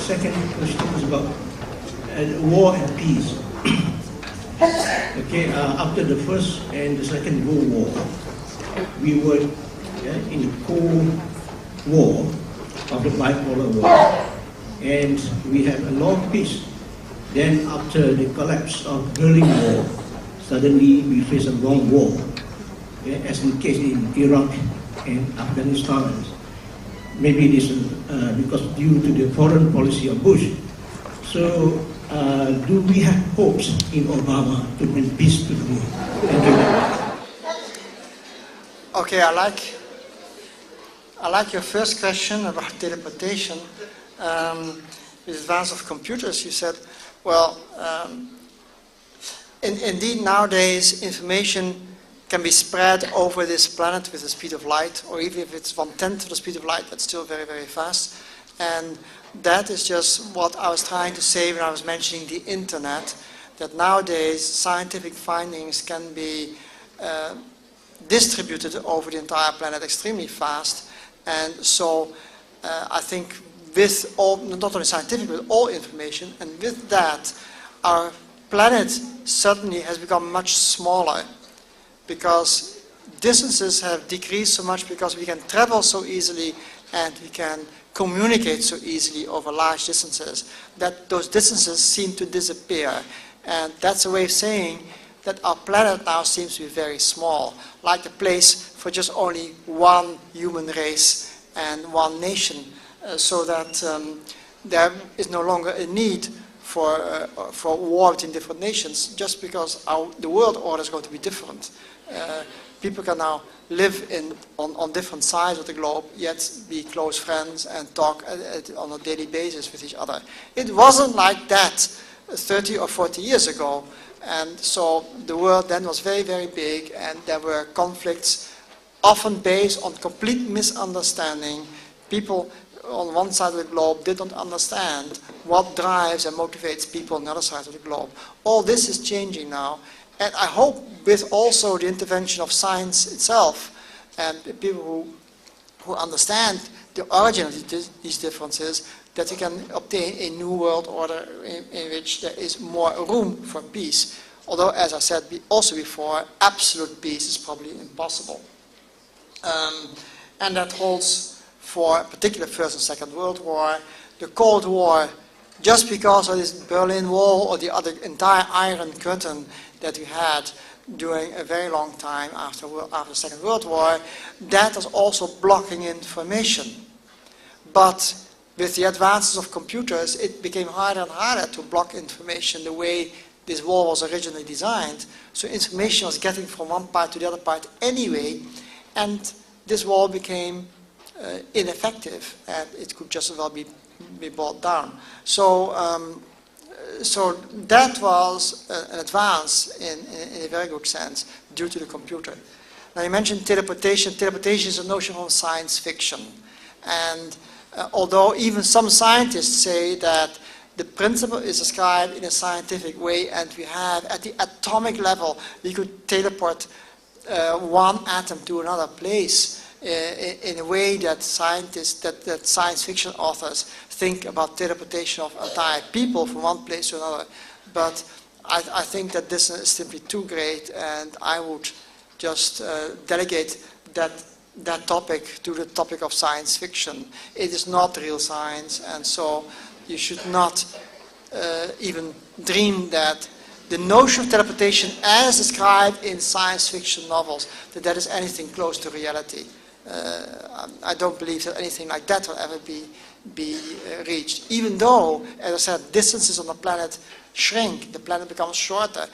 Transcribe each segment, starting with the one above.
second question is about war and peace. Okay, after the First and the Second World War, we were in the Cold War of the bipolar war, and we had a long peace. Then after the collapse of Berlin Wall, suddenly we face a long war, as in case in Iraq and Afghanistan. Maybe this is because due to the foreign policy of Bush. So do we have hopes in Obama to bring peace to the world? Thank you. Okay, I like your first question about teleportation. With the advance of computers, you said, well, indeed nowadays information can be spread over this planet with the speed of light, or even if it's 1/10 of the speed of light, that's still very, very fast. And that is just what I was trying to say when I was mentioning the internet, that nowadays scientific findings can be distributed over the entire planet extremely fast. And so I think with all, not only scientific, but all information, and with that, our planet suddenly has become much smaller, because distances have decreased so much because we can travel so easily and we can communicate so easily over large distances, that those distances seem to disappear. And that's a way of saying that our planet now seems to be very small, like a place for just only one human race and one nation, so that there is no longer a need for war between different nations, just because the world order is going to be different. People can now live on different sides of the globe, yet be close friends and talk on a daily basis with each other. It wasn't like that 30 or 40 years ago, and so the world then was very, very big, and there were conflicts often based on complete misunderstanding. People on one side of the globe didn't understand what drives and motivates people on the other side of the globe. All this is changing now. And I hope with also the intervention of science itself and people who understand the origin of these differences, that we can obtain a new world order in which there is more room for peace. Although, as I said also before, absolute peace is probably impossible. And that holds for particularly First and Second World War. The Cold War, just because of this Berlin Wall or the other entire Iron Curtain that we had during a very long time after the Second World War, that was also blocking information. But with the advances of computers, it became harder and harder to block information the way this wall was originally designed. So information was getting from one part to the other part anyway, and this wall became ineffective, and it could just as well be brought down. So, so that was an advance in a very good sense due to the computer. Now you mentioned teleportation. Teleportation is a notion of science fiction. And although even some scientists say that the principle is described in a scientific way, and we have at the atomic level, we could teleport one atom to another place in a way that scientists, that science fiction authors think about teleportation of entire people from one place to another. But I think that this is simply too great, and I would just delegate that topic to the topic of science fiction. It is not real science, and so you should not even dream that the notion of teleportation as described in science fiction novels, that is anything close to reality. I don't believe that anything like that will ever be reached. Even though, as I said, distances on the planet shrink, the planet becomes shorter,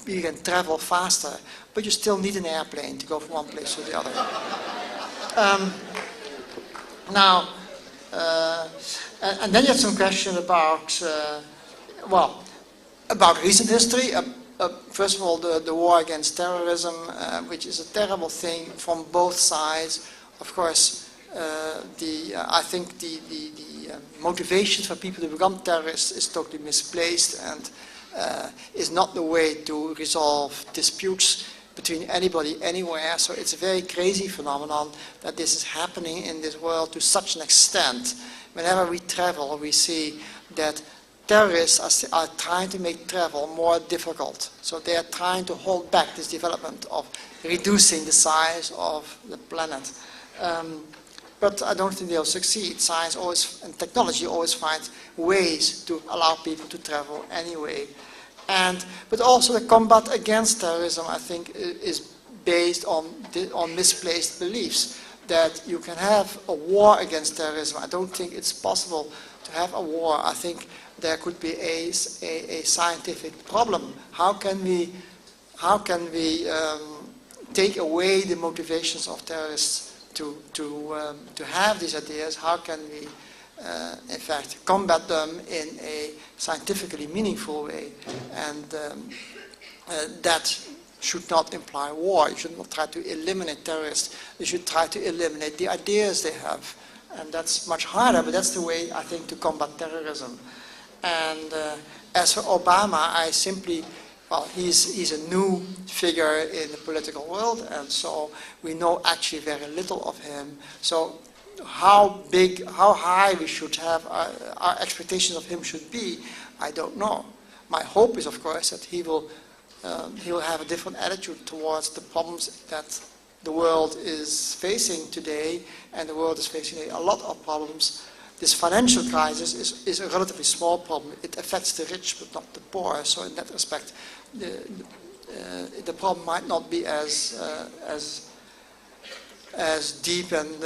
you can travel faster, but you still need an airplane to go from one place to the other. Now, and then you had some question about, well, about recent history. First of all, the war against terrorism, which is a terrible thing from both sides. Of course, I think the motivation for people to become terrorists is totally misplaced and is not the way to resolve disputes. between anybody, anywhere. So it's a very crazy phenomenon that this is happening in this world to such an extent. Whenever we travel, we see that terrorists are trying to make travel more difficult. So they are trying to hold back this development of reducing the size of the planet. But I don't think they'll succeed. Science always, and technology always finds ways to allow people to travel anyway. But also the combat against terrorism, I think, is based on misplaced beliefs. That you can have a war against terrorism. I don't think it's possible to have a war. I think there could be a scientific problem. How can we take away the motivations of terrorists to have these ideas? How can we, in fact, combat them in a scientifically meaningful way? And that should not imply war. You should not try to eliminate terrorists. You should try to eliminate the ideas they have. And that's much harder, but that's the way, I think, to combat terrorism. And as for Obama, I simply, well, he's a new figure in the political world, and so we know actually very little of him. So how high we should have, our expectations of him should be, I don't know. My hope is, of course, that he will have a different attitude towards the problems that the world is facing today, and the world is facing a lot of problems. This financial crisis is a relatively small problem. It affects the rich but not the poor. So in that respect, the problem might not be as deep and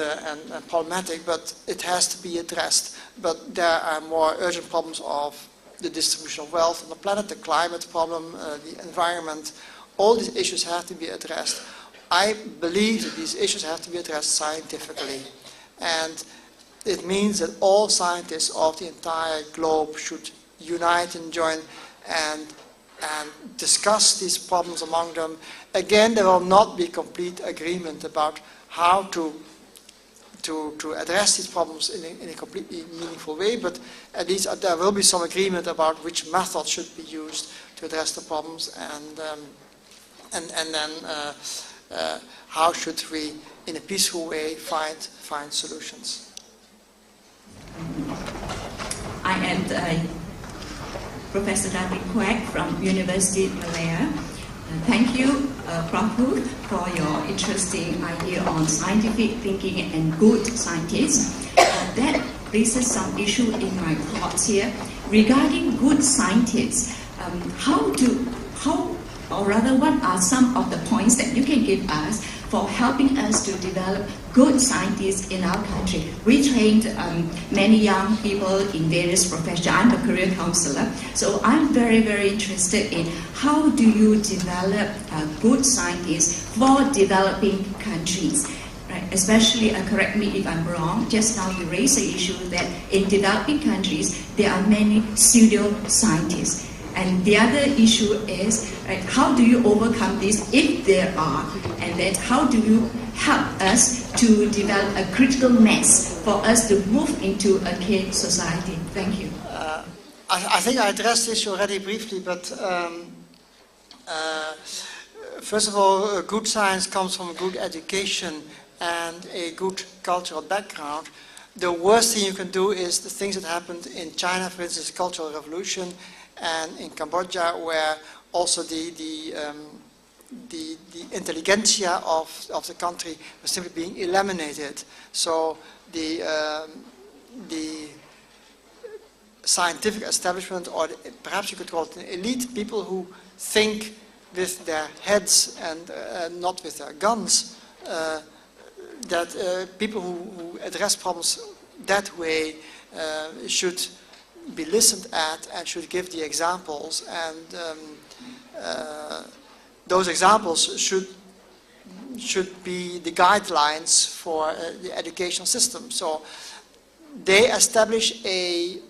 problematic, but it has to be addressed. But there are more urgent problems of the distribution of wealth on the planet, the climate problem, the environment. All these issues have to be addressed. I believe that these issues have to be addressed scientifically. And it means that all scientists of the entire globe should unite and join and discuss these problems among them. Again, there will not be complete agreement about how to address these problems in a completely meaningful way, but at least there will be some agreement about which method should be used to address the problems, and then how should we, in a peaceful way, find solutions. I am Professor David Quek from University Malaya. Thank you, Prof. Hooft, for your interesting idea on scientific thinking and good scientists. That raises some issue in my thoughts here. Regarding good scientists, what are some of the points that you can give us for helping us to develop good scientists in our country? We trained many young people in various professions. I'm a career counselor, so I'm very, very interested in how do you develop good scientists for developing countries, right? Especially, correct me if I'm wrong, just now you raised the issue that in developing countries there are many pseudo-scientists. And the other issue is, right, how do you overcome this if there are? And then how do you help us to develop a critical mass for us to move into a care society? Thank you. I think I addressed this already briefly, but first of all, good science comes from good education and a good cultural background. The worst thing you can do is the things that happened in China, for instance, the Cultural Revolution, and in Cambodia, where also the intelligentsia of the country was simply being eliminated. So the scientific establishment, or perhaps you could call it an elite, people who think with their heads and not with their guns, that people who address problems that way should be listened at and should give the examples, and those examples should be the guidelines for the educational system. So they establish an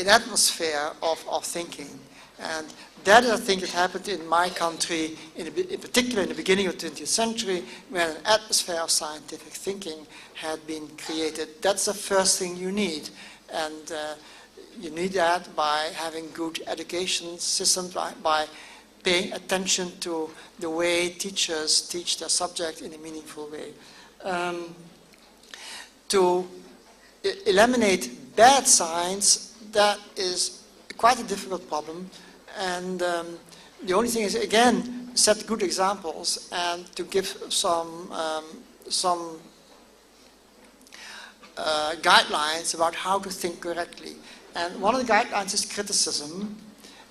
atmosphere of thinking, and that is, I think, that happened in my country, in particular in the beginning of the 20th century, when an atmosphere of scientific thinking had been created. That's the first thing you need, and you need that by having good education systems, by paying attention to the way teachers teach their subject in a meaningful way. To eliminate bad science, that is quite a difficult problem. And the only thing is, again, set good examples and to give some guidelines about how to think correctly. And one of the guidelines is criticism,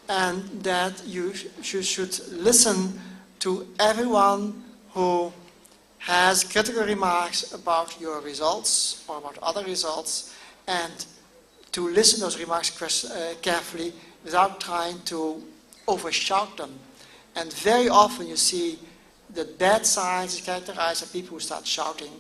and that you should listen to everyone who has critical remarks about your results or about other results, and to listen to those remarks carefully without trying to overshout them. And very often you see that bad science is characterized by people who start shouting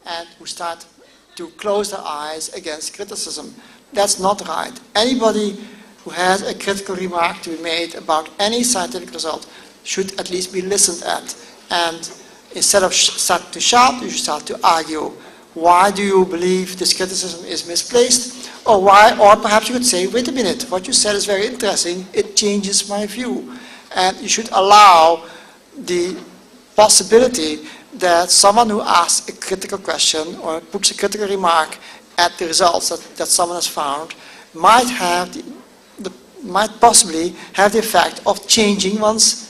and who start to close their eyes against criticism. That's not right. Anybody who has a critical remark to be made about any scientific result should at least be listened at. And instead of start to shout, you should start to argue. Why do you believe this criticism is misplaced? Or why? Or perhaps you could say, wait a minute, what you said is very interesting. It changes my view. And you should allow the possibility that someone who asks a critical question or puts a critical remark at the results that someone has found might have might possibly have the effect of changing one's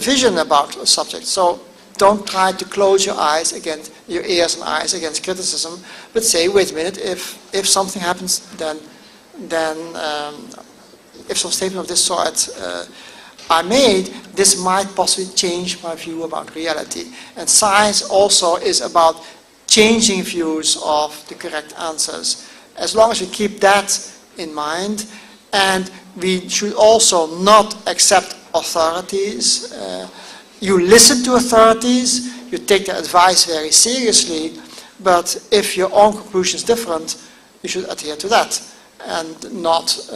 vision about a subject. So don't try to close your eyes against your ears and eyes against criticism, but say, wait a minute, if something happens, then if some statement of this sort are made, this might possibly change my view about reality. And science also is about changing views of the correct answers. As long as we keep that in mind, and we should also not accept authorities. You listen to authorities, you take their advice very seriously, but if your own conclusion is different, you should adhere to that and not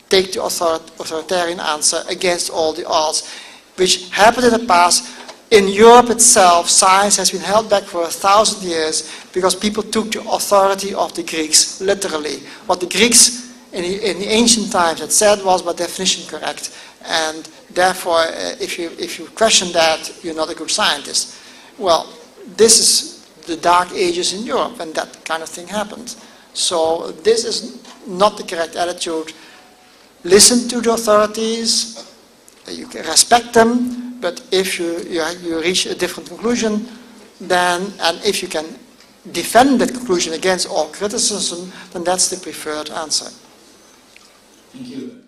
take the authoritarian answer against all the odds, which happened in the past. In Europe itself, science has been held back for 1,000 years because people took the authority of the Greeks literally. What the Greeks in the ancient times had said was by definition correct, and therefore if you question that, you're not a good scientist. Well, this is the Dark Ages in Europe, and that kind of thing happened. So this is not the correct attitude. Listen to the authorities, you can respect them, but if you reach a different conclusion, then, and if you can defend that conclusion against all criticism, then that's the preferred answer. Thank you.